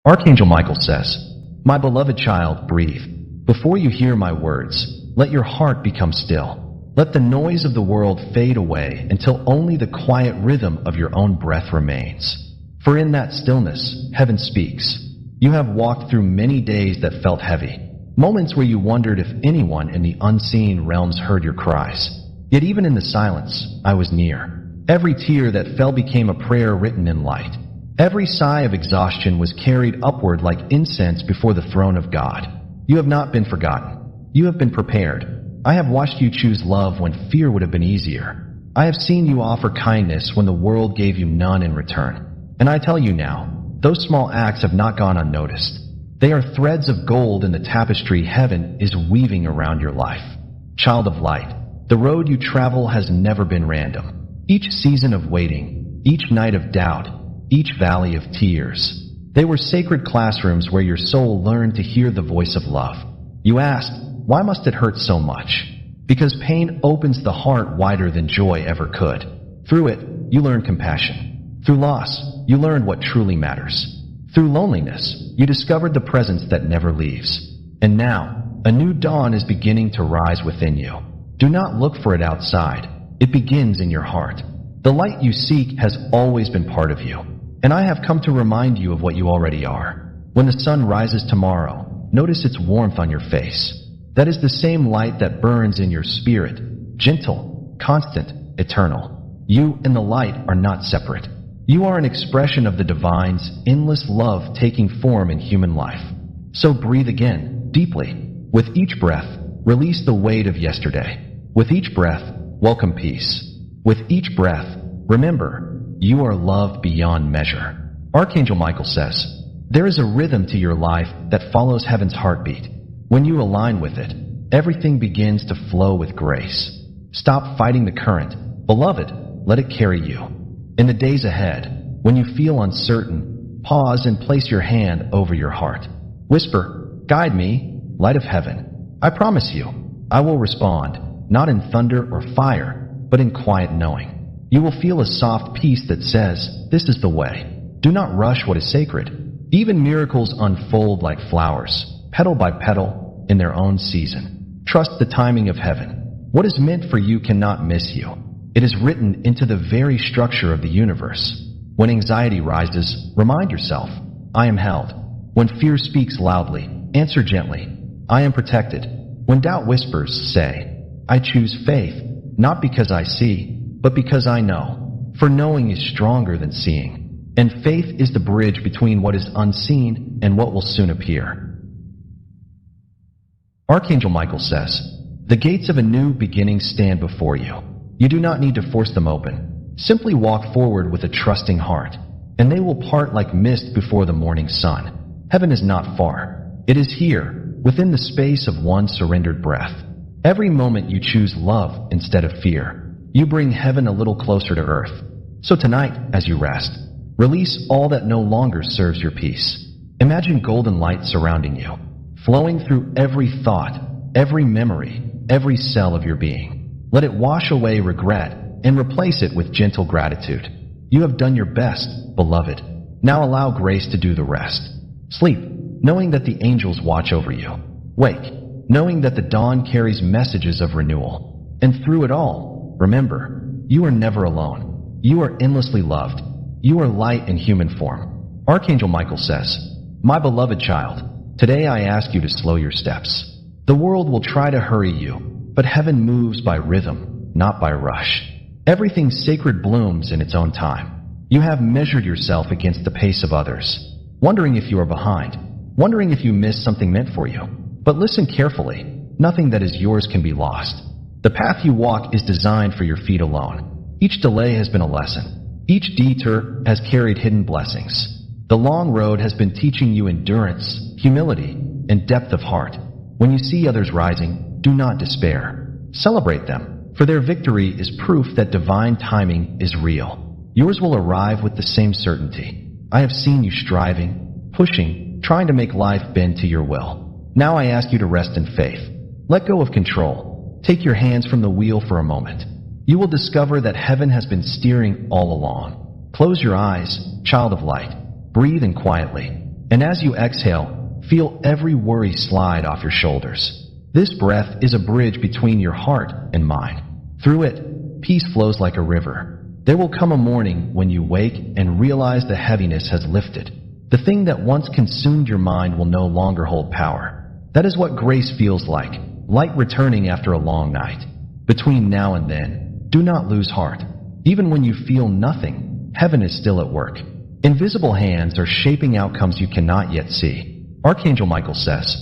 Archangel Michael says, "My beloved child, breathe. Before you hear my words, let your heart become still. Let the noise of the world fade away until only the quiet rhythm of your own breath remains. For in that stillness, heaven speaks. You have walked through many days that felt heavy, moments where you wondered if anyone in the unseen realms heard your cries. Yet even in the silence, I was near. Every tear that fell became a prayer written in light. Every sigh of exhaustion was carried upward like incense before the throne of God. You have not been forgotten. You have been prepared. I have watched you choose love when fear would have been easier. I have seen you offer kindness when the world gave you none in return. And I tell you now, those small acts have not gone unnoticed. They are threads of gold in the tapestry heaven is weaving around your life. Child of light, the road you travel has never been random. Each season of waiting, each night of doubt, each valley of tears, they were sacred classrooms where your soul learned to hear the voice of love. You asked, why must it hurt so much? Because pain opens the heart wider than joy ever could. Through it, you learn compassion. Through loss, you learned what truly matters. Through loneliness, you discovered the presence that never leaves. And now, a new dawn is beginning to rise within you. Do not look for it outside. It begins in your heart. The light you seek has always been part of you, and I have come to remind you of what you already are. When the sun rises tomorrow, notice its warmth on your face. That is the same light that burns in your spirit, gentle, constant, eternal. You and the light are not separate. You are an expression of the divine's endless love taking form in human life. So breathe again, deeply. With each breath, release the weight of yesterday. With each breath, welcome peace. With each breath, remember, you are loved beyond measure. Archangel Michael says, there is a rhythm to your life that follows heaven's heartbeat. When you align with it, everything begins to flow with grace. Stop fighting the current. Beloved, let it carry you. In the days ahead, when you feel uncertain, pause and place your hand over your heart. Whisper, guide me, light of heaven. I promise you, I will respond, not in thunder or fire, but in quiet knowing. You will feel a soft peace that says, this is the way. Do not rush what is sacred. Even miracles unfold like flowers, petal by petal, in their own season. Trust the timing of heaven. What is meant for you cannot miss you. It is written into the very structure of the universe. When anxiety rises, remind yourself, I am held. When fear speaks loudly, answer gently, I am protected. When doubt whispers, say, I choose faith, not because I see, but because I know. For knowing is stronger than seeing, and faith is the bridge between what is unseen and what will soon appear. Archangel Michael says, the gates of a new beginning stand before you. You do not need to force them open. Simply walk forward with a trusting heart, and they will part like mist before the morning sun. Heaven is not far. It is here, within the space of one surrendered breath. Every moment you choose love instead of fear, you bring heaven a little closer to earth. So tonight, as you rest, release all that no longer serves your peace. Imagine golden light surrounding you, flowing through every thought, every memory, every cell of your being. Let it wash away regret and replace it with gentle gratitude. You have done your best, beloved. Now allow grace to do the rest. Sleep, knowing that the angels watch over you. Wake, knowing that the dawn carries messages of renewal. And through it all, remember, you are never alone. You are endlessly loved. You are light in human form. Archangel Michael says, my beloved child, today I ask you to slow your steps. The world will try to hurry you, but heaven moves by rhythm, not by rush. Everything sacred blooms in its own time. You have measured yourself against the pace of others, wondering if you are behind, wondering if you missed something meant for you. But listen carefully. Nothing that is yours can be lost. The path you walk is designed for your feet alone. Each delay has been a lesson. Each detour has carried hidden blessings. The long road has been teaching you endurance, humility, and depth of heart. When you see others rising, do not despair. Celebrate them, for their victory is proof that divine timing is real. Yours will arrive with the same certainty. I have seen you striving, pushing, trying to make life bend to your will. Now I ask you to rest in faith. Let go of control. Take your hands from the wheel for a moment. You will discover that heaven has been steering all along. Close your eyes, child of light. Breathe in quietly. And as you exhale, feel every worry slide off your shoulders. This breath is a bridge between your heart and mind. Through it, peace flows like a river. There will come a morning when you wake and realize the heaviness has lifted. The thing that once consumed your mind will no longer hold power. That is what grace feels like, light returning after a long night. Between now and then, do not lose heart. Even when you feel nothing, heaven is still at work. Invisible hands are shaping outcomes you cannot yet see. Archangel Michael says,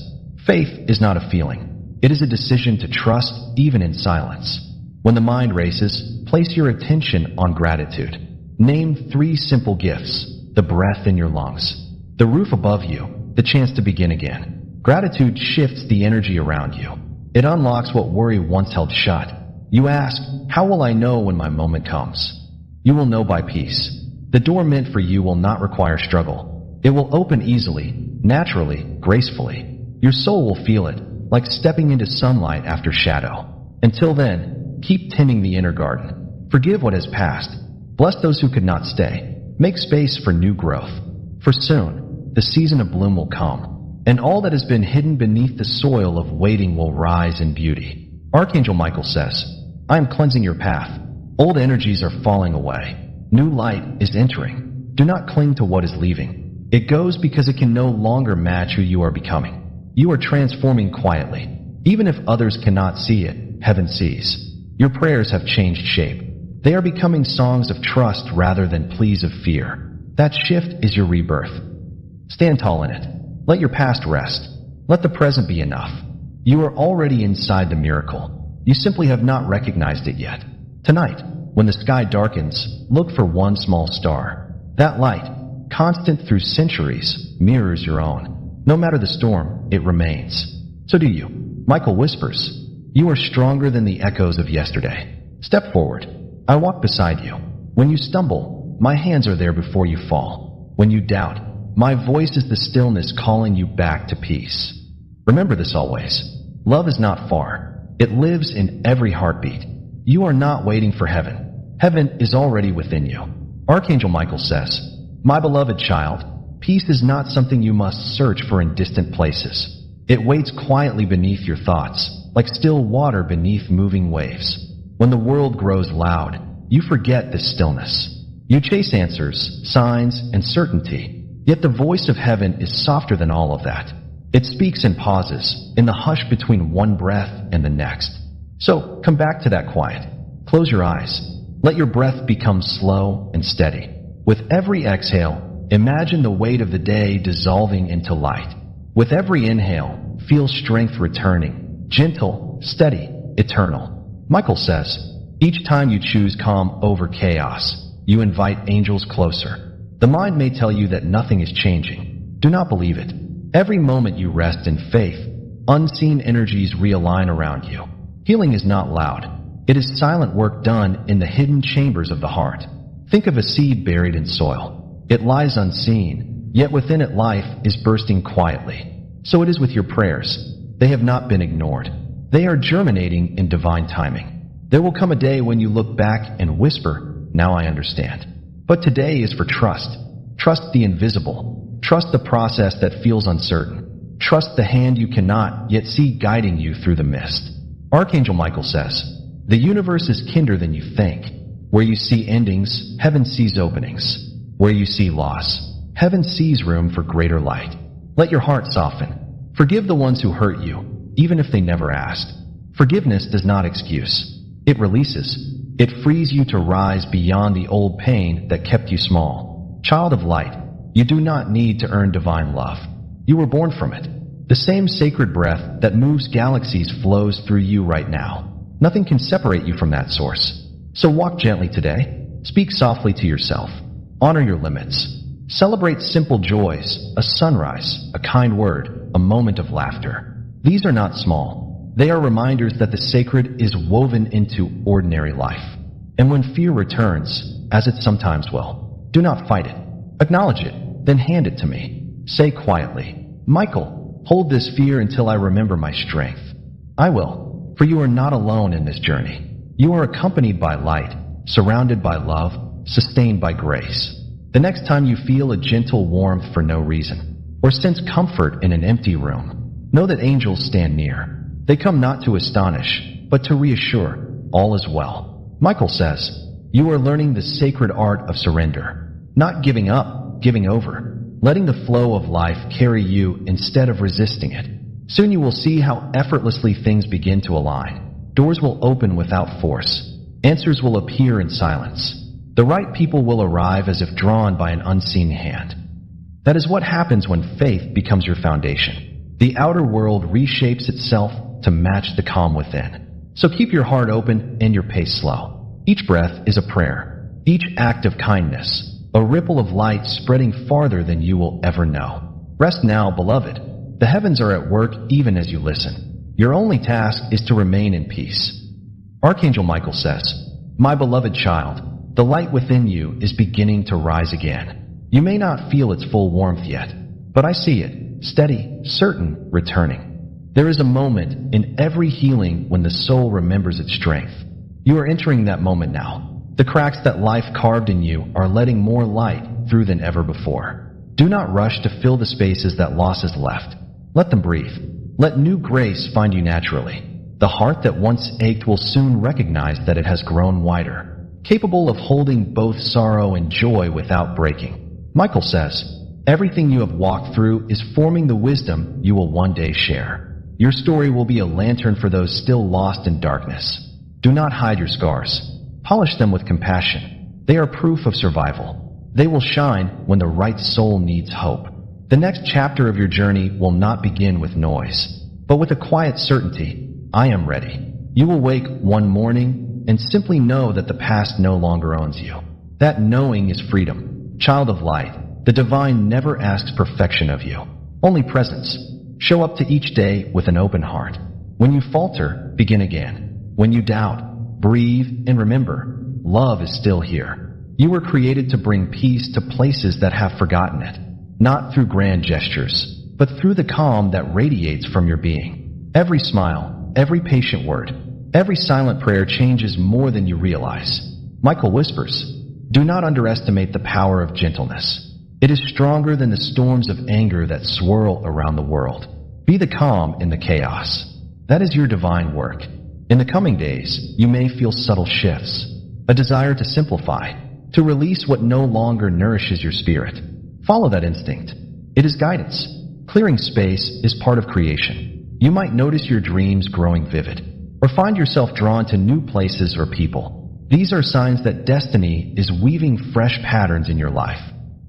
faith is not a feeling. It is a decision to trust even in silence. When the mind races, place your attention on gratitude. Name 3 simple gifts: the breath in your lungs, the roof above you, the chance to begin again. Gratitude shifts the energy around you. It unlocks what worry once held shut. You ask, how will I know when my moment comes? You will know by peace. The door meant for you will not require struggle. It will open easily, naturally, gracefully. Your soul will feel it, like stepping into sunlight after shadow. Until then, keep tending the inner garden. Forgive what has passed. Bless those who could not stay. Make space for new growth. For soon, the season of bloom will come, and all that has been hidden beneath the soil of waiting will rise in beauty. Archangel Michael says, I am cleansing your path. Old energies are falling away. New light is entering. Do not cling to what is leaving. It goes because it can no longer match who you are becoming. You are transforming quietly. Even if others cannot see it, heaven sees. Your prayers have changed shape. They are becoming songs of trust rather than pleas of fear. That shift is your rebirth. Stand tall in it. Let your past rest. Let the present be enough. You are already inside the miracle. You simply have not recognized it yet. Tonight, when the sky darkens, look for one small star. That light, constant through centuries, mirrors your own. No matter the storm, it remains. So do you. Michael whispers, you are stronger than the echoes of yesterday. Step forward. I walk beside you. When you stumble, my hands are there before you fall. When you doubt, my voice is the stillness calling you back to peace. Remember this always. Love is not far. It lives in every heartbeat. You are not waiting for heaven. Heaven is already within you. Archangel Michael says, my beloved child, peace is not something you must search for in distant places. It waits quietly beneath your thoughts, like still water beneath moving waves. When the world grows loud, you forget this stillness. You chase answers, signs, and certainty, yet the voice of heaven is softer than all of that. It speaks in pauses, in the hush between one breath and the next. So, come back to that quiet. Close your eyes. Let your breath become slow and steady. With every exhale, imagine the weight of the day dissolving into light. With every inhale, feel strength returning, gentle, steady, eternal. Michael says, each time you choose calm over chaos, you invite angels closer. The mind may tell you that nothing is changing. Do not believe it. Every moment you rest in faith, unseen energies realign around you. Healing is not loud. It is silent work done in the hidden chambers of the heart. Think of a seed buried in soil. It lies unseen, yet within it life is bursting quietly. So it is with your prayers. They have not been ignored. They are germinating in divine timing. There will come a day when you look back and whisper, now I understand. But today is for trust. Trust the invisible. Trust the process that feels uncertain. Trust the hand you cannot yet see guiding you through the mist. Archangel Michael says, the universe is kinder than you think. Where you see endings, heaven sees openings. Where you see loss, heaven sees room for greater light. Let your heart soften. Forgive the ones who hurt you, even if they never asked. Forgiveness does not excuse. It releases. It frees you to rise beyond the old pain that kept you small. Child of light, you do not need to earn divine love. You were born from it. The same sacred breath that moves galaxies flows through you right now. Nothing can separate you from that source. So walk gently today. Speak softly to yourself. Honor your limits. Celebrate simple joys, a sunrise, a kind word, a moment of laughter. These are not small. They are reminders that the sacred is woven into ordinary life. And when fear returns, as it sometimes will, do not fight it. Acknowledge it, then hand it to me. Say quietly, Michael, hold this fear until I remember my strength. I will, for you are not alone in this journey. You are accompanied by light, surrounded by love, sustained by grace. The next time you feel a gentle warmth for no reason, or sense comfort in an empty room, know that angels stand near. They come not to astonish, but to reassure. All is well. Michael says, you are learning the sacred art of surrender, not giving up, giving over, letting the flow of life carry you instead of resisting it. Soon you will see how effortlessly things begin to align. Doors will open without force. Answers will appear in silence. The right people will arrive as if drawn by an unseen hand. That is what happens when faith becomes your foundation. The outer world reshapes itself to match the calm within. So keep your heart open and your pace slow. Each breath is a prayer. Each act of kindness, a ripple of light spreading farther than you will ever know. Rest now, beloved. The heavens are at work even as you listen. Your only task is to remain in peace. Archangel Michael says, my beloved child, the light within you is beginning to rise again. You may not feel its full warmth yet, but I see it, steady, certain, returning. There is a moment in every healing when the soul remembers its strength. You are entering that moment now. The cracks that life carved in you are letting more light through than ever before. Do not rush to fill the spaces that loss has left. Let them breathe. Let new grace find you naturally. The heart that once ached will soon recognize that it has grown wider, capable of holding both sorrow and joy without breaking. Michael says, everything you have walked through is forming the wisdom you will one day share. Your story will be a lantern for those still lost in darkness. Do not hide your scars. Polish them with compassion. They are proof of survival. They will shine when the right soul needs hope. The next chapter of your journey will not begin with noise, but with a quiet certainty. I am ready. You will wake one morning and simply know that the past no longer owns you. That knowing is freedom. Child of light, the divine never asks perfection of you, only presence. Show up to each day with an open heart. When you falter, begin again. When you doubt, breathe and remember, love is still here. You were created to bring peace to places that have forgotten it, not through grand gestures, but through the calm that radiates from your being. Every smile, every patient word, every silent prayer changes more than you realize. Michael whispers, do not underestimate the power of gentleness. It is stronger than the storms of anger that swirl around the world. Be the calm in the chaos. That is your divine work. In the coming days, you may feel subtle shifts, a desire to simplify, to release what no longer nourishes your spirit. Follow that instinct. It is guidance. Clearing space is part of creation. You might notice your dreams growing vivid, or find yourself drawn to new places or people. These are signs that destiny is weaving fresh patterns in your life.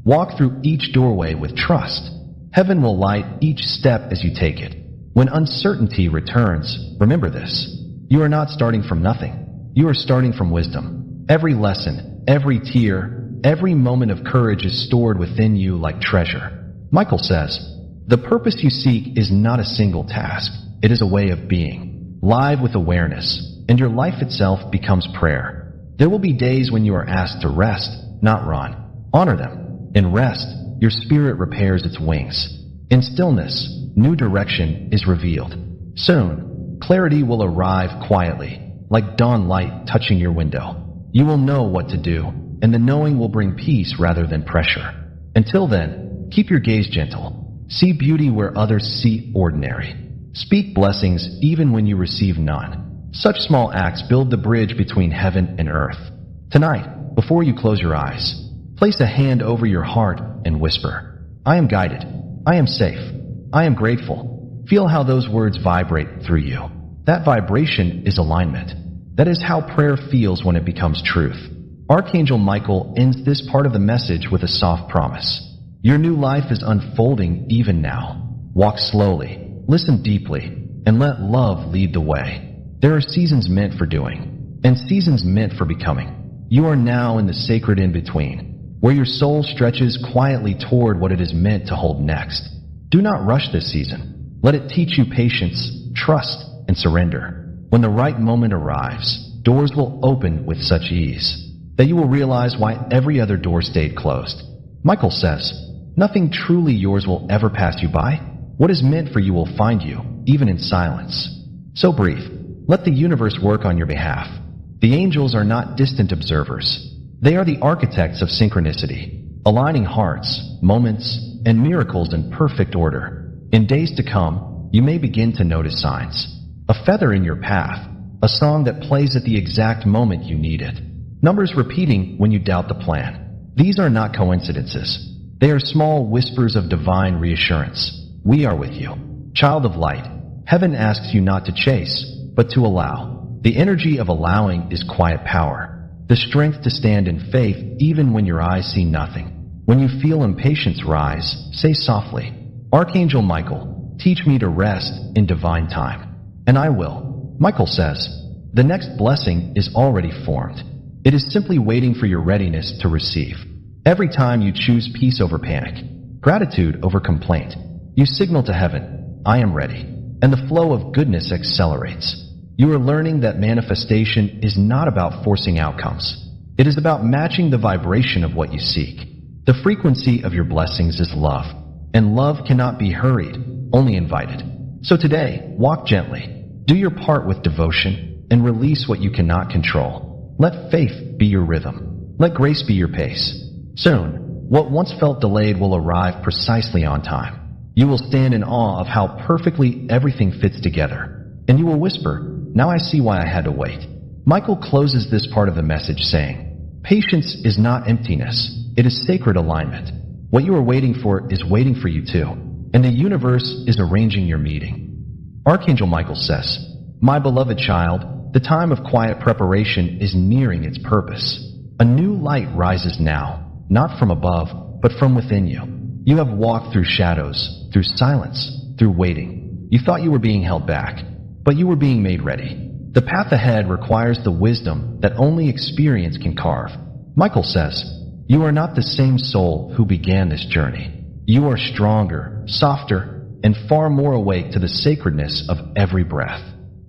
Walk through each doorway with trust. Heaven will light each step as you take it. When uncertainty returns, remember this. You are not starting from nothing. You are starting from wisdom. Every lesson, every tear, every moment of courage is stored within you like treasure. Michael says, the purpose you seek is not a single task. It is a way of being, live with awareness, and your life itself becomes prayer. There will be days when you are asked to rest, not run. Honor them. In rest, your spirit repairs its wings. In stillness, new direction is revealed. Soon, clarity will arrive quietly, like dawn light touching your window. You will know what to do, and the knowing will bring peace rather than pressure. Until then, keep your gaze gentle. See beauty where others see ordinary. Speak blessings even when you receive none. Such small acts build the bridge between heaven and earth. Tonight, before you close your eyes, place a hand over your heart and whisper, I am guided. I am safe. I am grateful. Feel how those words vibrate through you. That vibration is alignment. That is how prayer feels when it becomes truth. Archangel Michael ends this part of the message with a soft promise. Your new life is unfolding even now. Walk slowly, listen deeply, and let love lead the way. There are seasons meant for doing, and seasons meant for becoming. You are now in the sacred in-between, where your soul stretches quietly toward what it is meant to hold next. Do not rush this season. Let it teach you patience, trust, and surrender. When the right moment arrives, doors will open with such ease that you will realize why every other door stayed closed. Michael says, nothing truly yours will ever pass you by. What is meant for you will find you, even in silence. So breathe. Let the universe work on your behalf. The angels are not distant observers. They are the architects of synchronicity, aligning hearts, moments, and miracles in perfect order. In days to come, you may begin to notice signs. A feather in your path, a song that plays at the exact moment you need it. Numbers repeating when you doubt the plan. These are not coincidences. They are small whispers of divine reassurance. We are with you. Child of light, heaven asks you not to chase, but to allow. The energy of allowing is quiet power. The strength to stand in faith even when your eyes see nothing. When you feel impatience rise, say softly, Archangel Michael, teach me to rest in divine time. And I will. Michael says, the next blessing is already formed. It is simply waiting for your readiness to receive. Every time you choose peace over panic, gratitude over complaint, you signal to heaven, I am ready, and the flow of goodness accelerates. You are learning that manifestation is not about forcing outcomes. It is about matching the vibration of what you seek. The frequency of your blessings is love, and love cannot be hurried, only invited. So today, walk gently, do your part with devotion, and release what you cannot control. Let faith be your rhythm. Let grace be your pace. Soon, what once felt delayed will arrive precisely on time. You will stand in awe of how perfectly everything fits together, and you will whisper, now I see why I had to wait. Michael closes this part of the message saying, patience is not emptiness, it is sacred alignment. What you are waiting for is waiting for you too, and the universe is arranging your meeting. Archangel Michael says, my beloved child, the time of quiet preparation is nearing its purpose. A new light rises now, not from above, but from within you. You have walked through shadows, through silence, through waiting. You thought you were being held back, but you were being made ready. The path ahead requires the wisdom that only experience can carve. Michael says, you are not the same soul who began this journey. You are stronger, softer, and far more awake to the sacredness of every breath.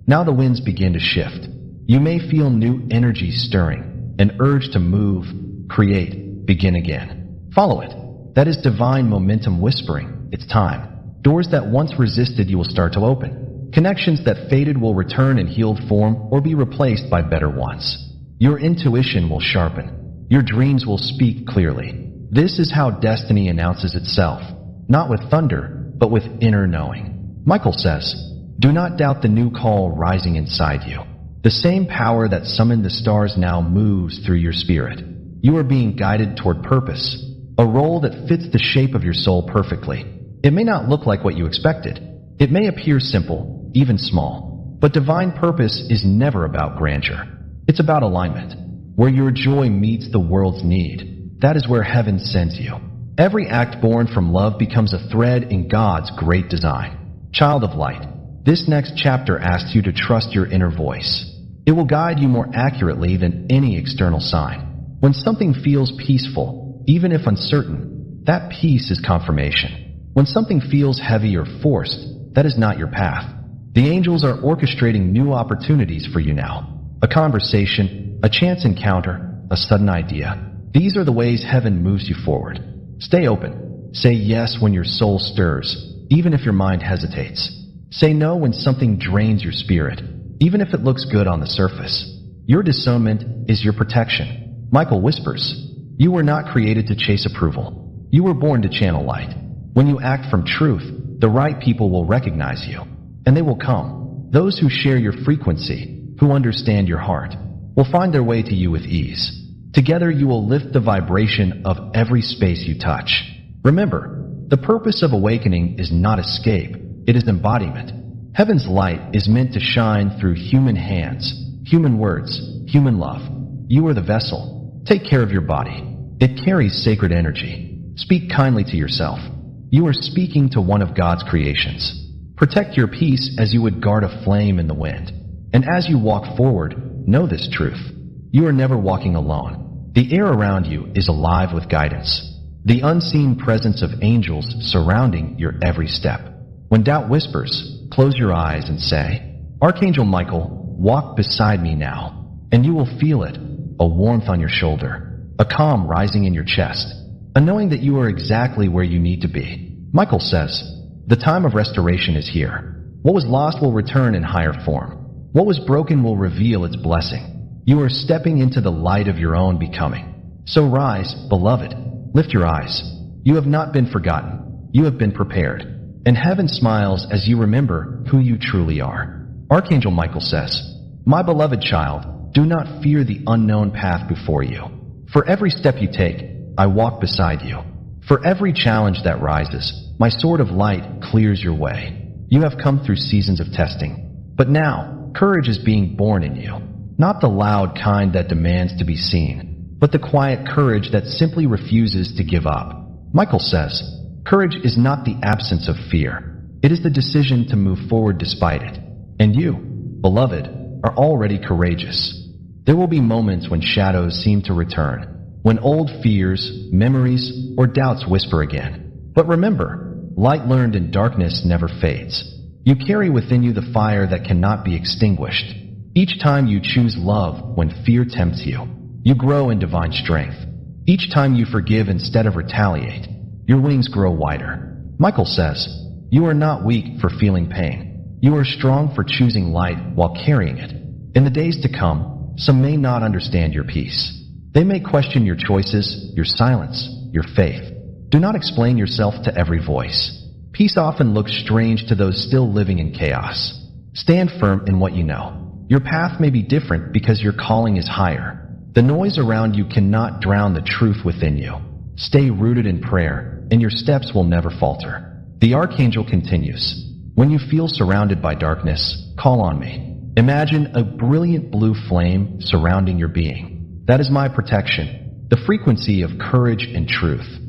Now the winds begin to shift. You may feel new energy stirring, an urge to move, create, begin again. Follow it. That is divine momentum whispering. It's time. Doors that once resisted you will start to open. Connections that faded will return in healed form or be replaced by better ones. Your intuition will sharpen. Your dreams will speak clearly. This is how destiny announces itself, not with thunder, but with inner knowing. Michael says, do not doubt the new call rising inside you. The same power that summoned the stars now moves through your spirit. You are being guided toward purpose, a role that fits the shape of your soul perfectly. It may not look like what you expected. It may appear simple, even small. But divine purpose is never about grandeur. It's about alignment. Where your joy meets the world's need, that is where heaven sends you. Every act born from love becomes a thread in God's great design. Child of light, this next chapter asks you to trust your inner voice. It will guide you more accurately than any external sign. When something feels peaceful, even if uncertain, that peace is confirmation. When something feels heavy or forced, that is not your path. The angels are orchestrating new opportunities for you now. A conversation, a chance encounter, a sudden idea. These are the ways heaven moves you forward. Stay open. Say yes when your soul stirs, even if your mind hesitates. Say no when something drains your spirit, even if it looks good on the surface. Your discernment is your protection. Michael whispers, you were not created to chase approval. You were born to channel light. When you act from truth, the right people will recognize you, and they will come. Those who share your frequency, who understand your heart, will find their way to you with ease. Together you will lift the vibration of every space you touch. Remember, the purpose of awakening is not escape, it is embodiment. Heaven's light is meant to shine through human hands, human words, human love. You are the vessel. Take care of your body. It carries sacred energy. Speak kindly to yourself. You are speaking to one of God's creations. Protect your peace as you would guard a flame in the wind. And as you walk forward, know this truth. You are never walking alone. The air around you is alive with guidance. The unseen presence of angels surrounding your every step. When doubt whispers, close your eyes and say, Archangel Michael, walk beside me now. And you will feel it, a warmth on your shoulder, a calm rising in your chest, a knowing that you are exactly where you need to be. Michael says, the time of restoration is here. What was lost will return in higher form. What was broken will reveal its blessing. You are stepping into the light of your own becoming. So rise, beloved, lift your eyes. You have not been forgotten. You have been prepared. And heaven smiles as you remember who you truly are. Archangel Michael says, "My beloved child, do not fear the unknown path before you. For every step you take, I walk beside you. For every challenge that rises, my sword of light clears your way. You have come through seasons of testing. But now, courage is being born in you. Not the loud kind that demands to be seen, but the quiet courage that simply refuses to give up." Michael says, "Courage is not the absence of fear. It is the decision to move forward despite it. And you, beloved, are already courageous. There will be moments when shadows seem to return, when old fears, memories, or doubts whisper again. But remember, light learned in darkness never fades. You carry within you the fire that cannot be extinguished. Each time you choose love when fear tempts you, you grow in divine strength. Each time you forgive instead of retaliate, your wings grow wider." Michael says, "You are not weak for feeling pain. You are strong for choosing light while carrying it. In the days to come, some may not understand your peace. They may question your choices, your silence, your faith. Do not explain yourself to every voice. Peace often looks strange to those still living in chaos. Stand firm in what you know. Your path may be different because your calling is higher. The noise around you cannot drown the truth within you. Stay rooted in prayer, and your steps will never falter." The Archangel continues, "When you feel surrounded by darkness, call on me. Imagine a brilliant blue flame surrounding your being. That is my protection, the frequency of courage and truth.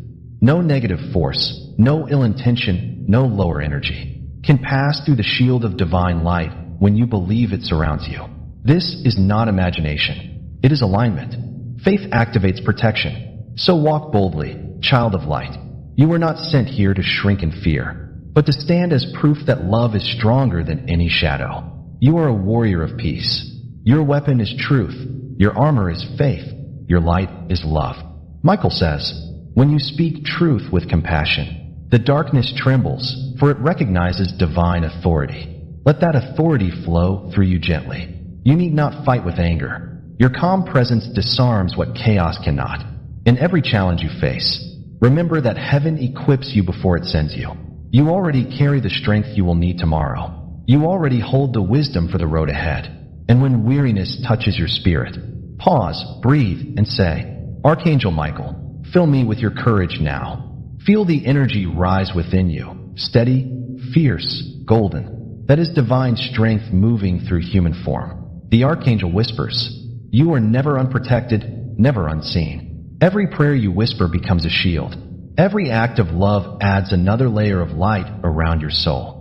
No negative force, no ill intention, no lower energy can pass through the shield of divine light when you believe it surrounds you. This is not imagination. It is alignment. Faith activates protection. So walk boldly, child of light. You were not sent here to shrink in fear, but to stand as proof that love is stronger than any shadow. You are a warrior of peace. Your weapon is truth. Your armor is faith. Your light is love." Michael says, "When you speak truth with compassion, the darkness trembles, for it recognizes divine authority. Let that authority flow through you gently. You need not fight with anger. Your calm presence disarms what chaos cannot. In every challenge you face, remember that heaven equips you before it sends you. You already carry the strength you will need tomorrow. You already hold the wisdom for the road ahead. And when weariness touches your spirit, pause, breathe, and say, 'Archangel Michael, fill me with your courage now.' Feel the energy rise within you, steady, fierce, golden. That is divine strength moving through human form." The Archangel whispers, "You are never unprotected, never unseen. Every prayer you whisper becomes a shield. Every act of love adds another layer of light around your soul.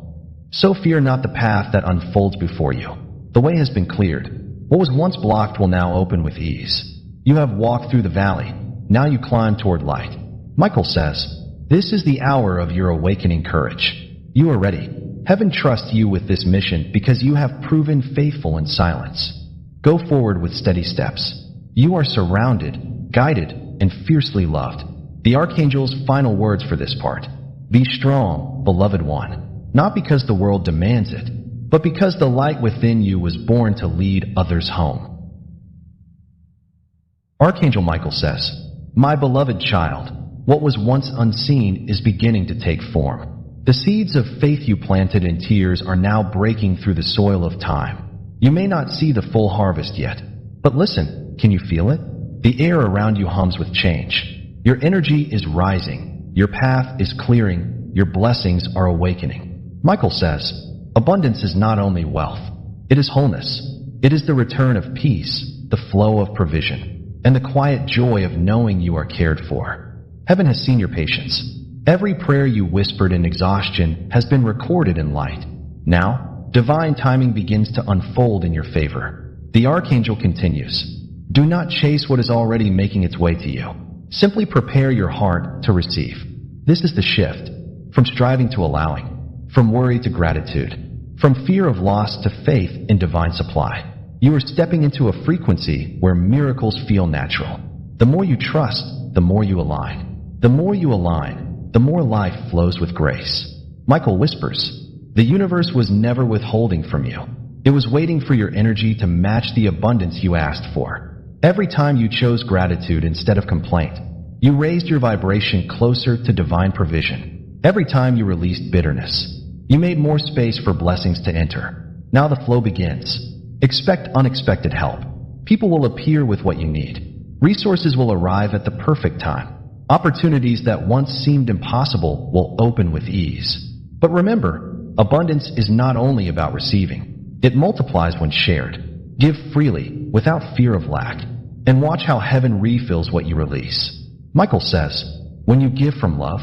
So fear not the path that unfolds before you. The way has been cleared. What was once blocked will now open with ease. You have walked through the valley. Now you climb toward light." Michael says, "This is the hour of your awakening courage. You are ready. Heaven trusts you with this mission because you have proven faithful in silence. Go forward with steady steps. You are surrounded, guided, and fiercely loved." The Archangel's final words for this part: "Be strong, beloved one, not because the world demands it, but because the light within you was born to lead others home." Archangel Michael says, "My beloved child, what was once unseen is beginning to take form. The seeds of faith you planted in tears are now breaking through the soil of time. You may not see the full harvest yet, but listen, can you feel it? The air around you hums with change. Your energy is rising. Your path is clearing. Your blessings are awakening." Michael says, "Abundance is not only wealth. It is wholeness. It is the return of peace, the flow of provision, and the quiet joy of knowing you are cared for. Heaven has seen your patience. Every prayer you whispered in exhaustion has been recorded in light. Now, divine timing begins to unfold in your favor." The Archangel continues, "Do not chase what is already making its way to you. Simply prepare your heart to receive. This is the shift, from striving to allowing, from worry to gratitude, from fear of loss to faith in divine supply. You are stepping into a frequency where miracles feel natural. The more you trust, the more you align. The more you align, the more life flows with grace." Michael whispers, "The universe was never withholding from you. It was waiting for your energy to match the abundance you asked for. Every time you chose gratitude instead of complaint, you raised your vibration closer to divine provision. Every time you released bitterness, you made more space for blessings to enter. Now the flow begins. Expect unexpected help. People will appear with what you need. Resources will arrive at the perfect time. Opportunities that once seemed impossible will open with ease. But remember, abundance is not only about receiving. It multiplies when shared. Give freely, without fear of lack, and watch how heaven refills what you release. Michael says, when you give from love,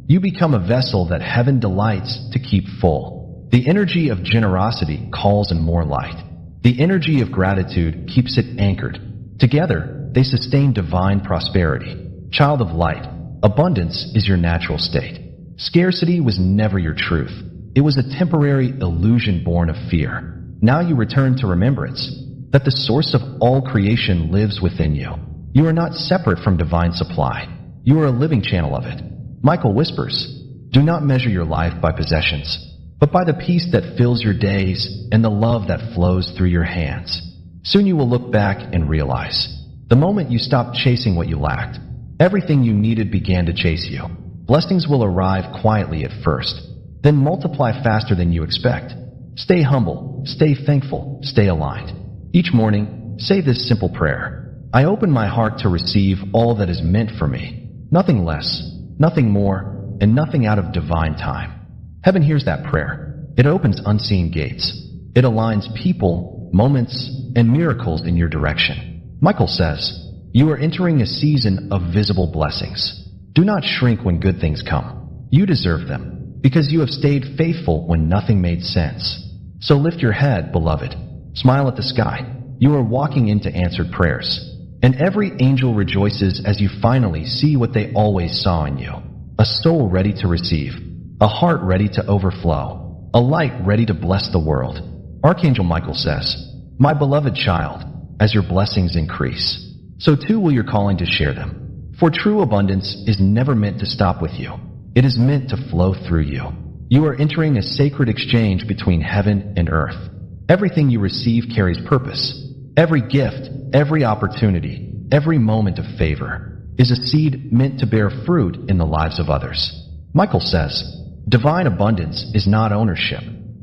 you become a vessel that heaven delights to keep full. The energy of generosity calls in more light. The energy of gratitude keeps it anchored. Together, they sustain divine prosperity. Child of light, abundance is your natural state. Scarcity was never your truth. It was a temporary illusion born of fear. Now you return to remembrance that the source of all creation lives within you. You are not separate from divine supply. You are a living channel of it. Michael whispers, do not measure your life by possessions, but by the peace that fills your days and the love that flows through your hands. Soon you will look back and realize, the moment you stopped chasing what you lacked, everything you needed began to chase you. Blessings will arrive quietly at first, then multiply faster than you expect. Stay humble, stay thankful, stay aligned. Each morning, say this simple prayer. I open my heart to receive all that is meant for me. Nothing less, nothing more, and nothing out of divine time. Heaven hears that prayer. It opens unseen gates. It aligns people, moments, and miracles in your direction. Michael says, you are entering a season of visible blessings. Do not shrink when good things come. You deserve them, because you have stayed faithful when nothing made sense. So lift your head, beloved. Smile at the sky. You are walking into answered prayers. And every angel rejoices as you finally see what they always saw in you. A soul ready to receive. A heart ready to overflow. A light ready to bless the world. Archangel Michael says, my beloved child, as your blessings increase, so too will your calling to share them. For true abundance is never meant to stop with you. It is meant to flow through you. You are entering a sacred exchange between heaven and earth. Everything you receive carries purpose. Every gift, every opportunity, every moment of favor is a seed meant to bear fruit in the lives of others. Michael says, divine abundance is not ownership.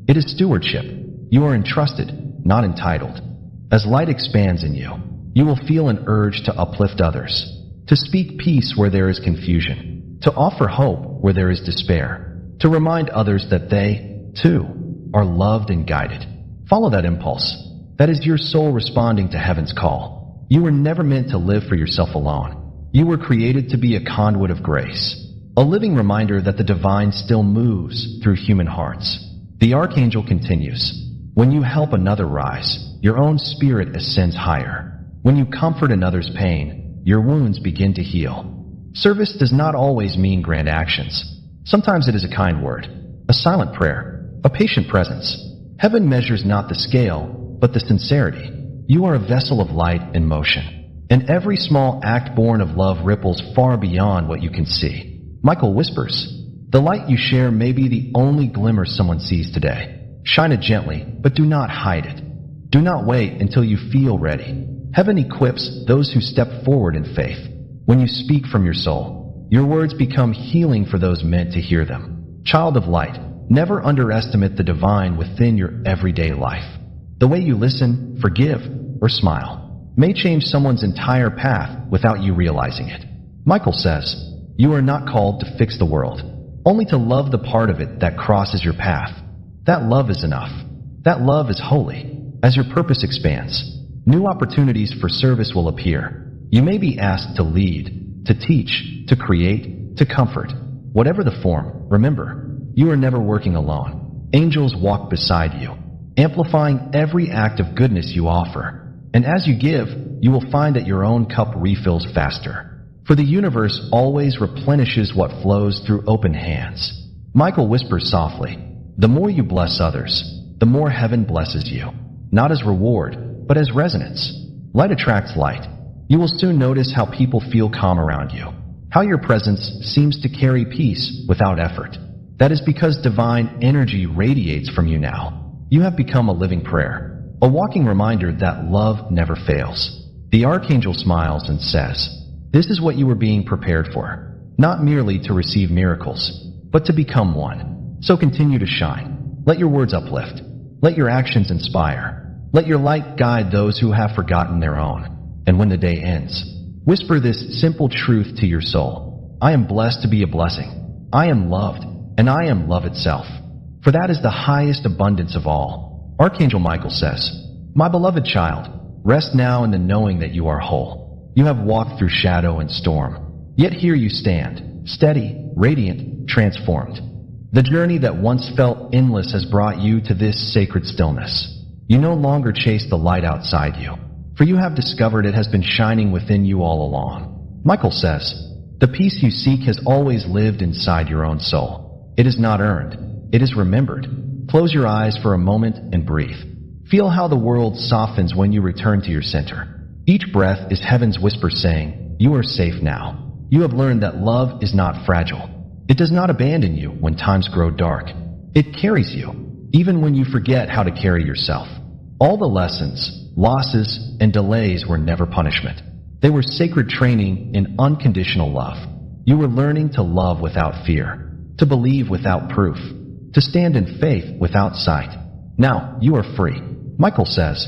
It is stewardship. You are entrusted, not entitled. As light expands in you, you will feel an urge to uplift others, to speak peace where there is confusion, to offer hope where there is despair, to remind others that they, too, are loved and guided. Follow that impulse. That is your soul responding to heaven's call. You were never meant to live for yourself alone. You were created to be a conduit of grace, a living reminder that the divine still moves through human hearts. The Archangel continues, when you help another rise, your own spirit ascends higher. When you comfort another's pain, your wounds begin to heal. Service does not always mean grand actions. Sometimes it is a kind word, a silent prayer, a patient presence. Heaven measures not the scale, but the sincerity. You are a vessel of light and motion, and every small act born of love ripples far beyond what you can see. Michael whispers, the light you share may be the only glimmer someone sees today. Shine it gently, but do not hide it. Do not wait until you feel ready. Heaven equips those who step forward in faith. When you speak from your soul, your words become healing for those meant to hear them. Child of light, never underestimate the divine within your everyday life. The way you listen, forgive, or smile may change someone's entire path without you realizing it. Michael says, you are not called to fix the world, only to love the part of it that crosses your path. That love is enough. That love is holy. As your purpose expands, new opportunities for service will appear. You may be asked to lead, to teach, to create, to comfort. Whatever the form, remember, you are never working alone. Angels walk beside you, amplifying every act of goodness you offer. And as you give, you will find that your own cup refills faster. For the universe always replenishes what flows through open hands. Michael whispers softly, the more you bless others, the more heaven blesses you. Not as reward, but as resonance. Light attracts light. You will soon notice how people feel calm around you, how your presence seems to carry peace without effort. That is because divine energy radiates from you now. You have become a living prayer, a walking reminder that love never fails. The Archangel smiles and says, this is what you were being prepared for, not merely to receive miracles, but to become one. So continue to shine. Let your words uplift. Let your actions inspire. Let your light guide those who have forgotten their own. And when the day ends, whisper this simple truth to your soul. I am blessed to be a blessing. I am loved, and I am love itself. For that is the highest abundance of all. Archangel Michael says, My beloved child, rest now in the knowing that you are whole. You have walked through shadow and storm, yet here you stand, steady, radiant, transformed. The journey that once felt endless has brought you to this sacred stillness. You no longer chase the light outside you, for you have discovered it has been shining within you all along. Michael says, The peace you seek has always lived inside your own soul. It is not earned, it is remembered. Close your eyes for a moment and breathe. Feel how the world softens when you return to your center. Each breath is heaven's whisper saying, You are safe now. You have learned that love is not fragile. It does not abandon you when times grow dark. It carries you, even when you forget how to carry yourself. All the lessons, losses, and delays were never punishment. They were sacred training in unconditional love. You were learning to love without fear, to believe without proof, to stand in faith without sight. Now you are free. Michael says,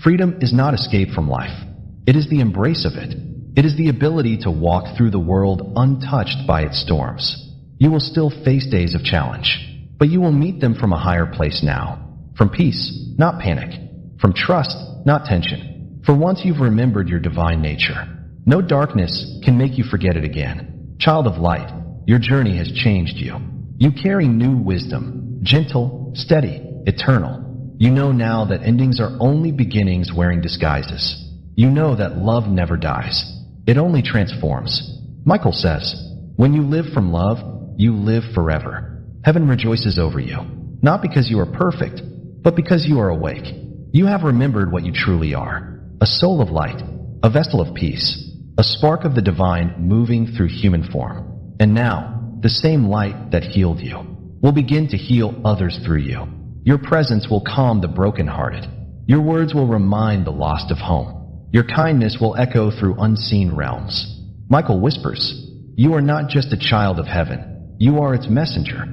Freedom is not escape from life. It is the embrace of it. It is the ability to walk through the world untouched by its storms. You will still face days of challenge, but you will meet them from a higher place now. From peace, not panic. From trust, not tension. For once you've remembered your divine nature, no darkness can make you forget it again. Child of light, your journey has changed you. You carry new wisdom, gentle, steady, eternal. You know now that endings are only beginnings wearing disguises. You know that love never dies. It only transforms. Michael says, When you live from love, you live forever. Heaven rejoices over you, not because you are perfect, but because you are awake. You have remembered what you truly are, a soul of light, a vessel of peace, a spark of the divine moving through human form. And now, the same light that healed you will begin to heal others through you. Your presence will calm the brokenhearted. Your words will remind the lost of home. Your kindness will echo through unseen realms. Michael whispers, You are not just a child of heaven. You are its messenger.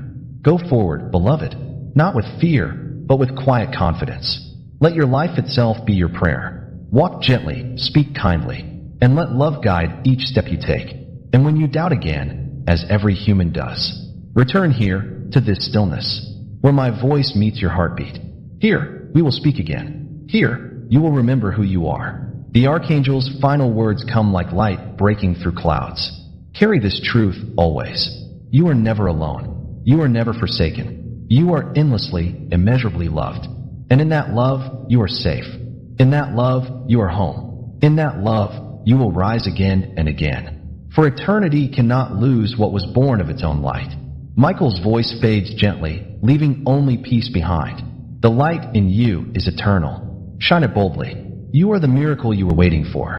Go forward, beloved, not with fear, but with quiet confidence. Let your life itself be your prayer. Walk gently, speak kindly, and let love guide each step you take. And when you doubt again, as every human does, return here to this stillness, where my voice meets your heartbeat. Here, we will speak again. Here, you will remember who you are. The Archangel's final words come like light breaking through clouds. Carry this truth always. You are never alone. You are never forsaken. You are endlessly, immeasurably loved. And in that love, you are safe. In that love, you are home. In that love, you will rise again and again. For eternity cannot lose what was born of its own light. Michael's voice fades gently, leaving only peace behind. The light in you is eternal. Shine it boldly. You are the miracle you were waiting for.